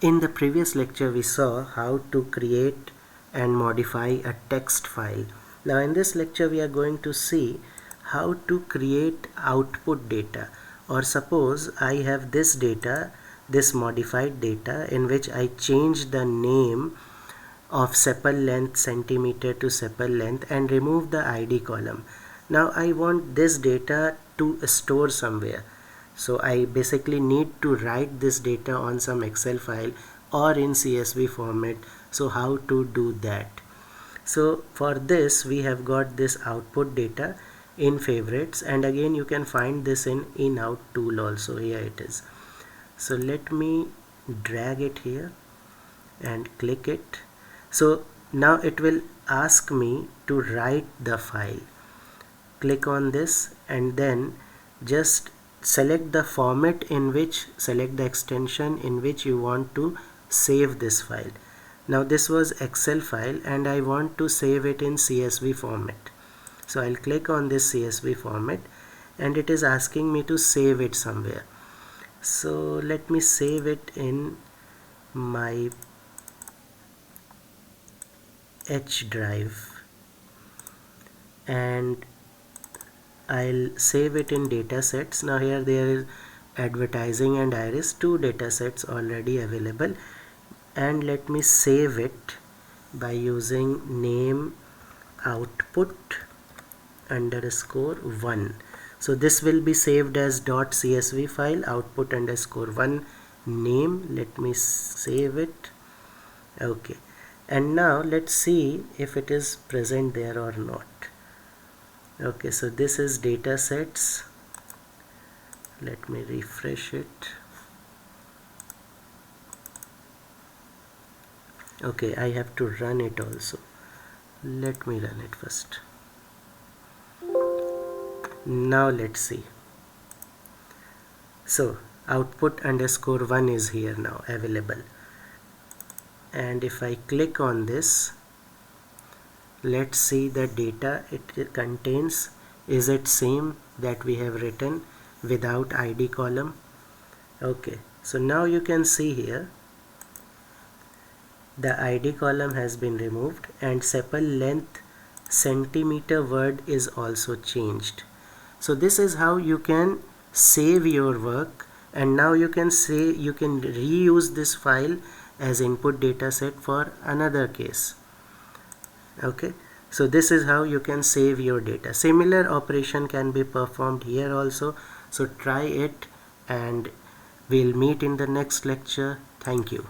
In the previous lecture we saw how to create and modify a text file. Now in this lecture we are going to see how to create output data. Or suppose I have this data, this modified data, in which I change the name of sepal length centimeter to sepal length and remove the ID column. Now I want this data to store somewhere. So I basically need to write this data on some Excel file or in CSV format. So how to do that? So for this we have got this output data in favorites, and again you can find this in out tool also. Here it is. So let me drag it here and click it. So now it will ask me to write the file. Click on this and then just select the format in which, select the extension in which you want to save this file. Now this was Excel file and I want to save it in CSV format. So I'll click on this CSV format and it is asking me to save it somewhere. So let me save it in my H drive and I'll save it in data sets. Now here there is advertising and iris, two data sets already available, and let me save it by using name output underscore 1. So this will be saved as .csv file, output underscore 1 name. Let me save it. Okay, and now let's see if it is present there or not. Okay, so this is data sets. Let me refresh it. Okay, I have to run it also. Let me run it first. Now let's see. So output underscore 1 is here now available, and if I click on this, let's see the data it contains. Is it same that we have written without ID column? Okay, so now you can see here the ID column has been removed and sepal length centimeter word is also changed. So this is how you can save your work, and now you can say you can reuse this file as input data set for another case. Okay, so this is how you can save your data. Similar operation can be performed here also. So try it and we'll meet in the next lecture. Thank you.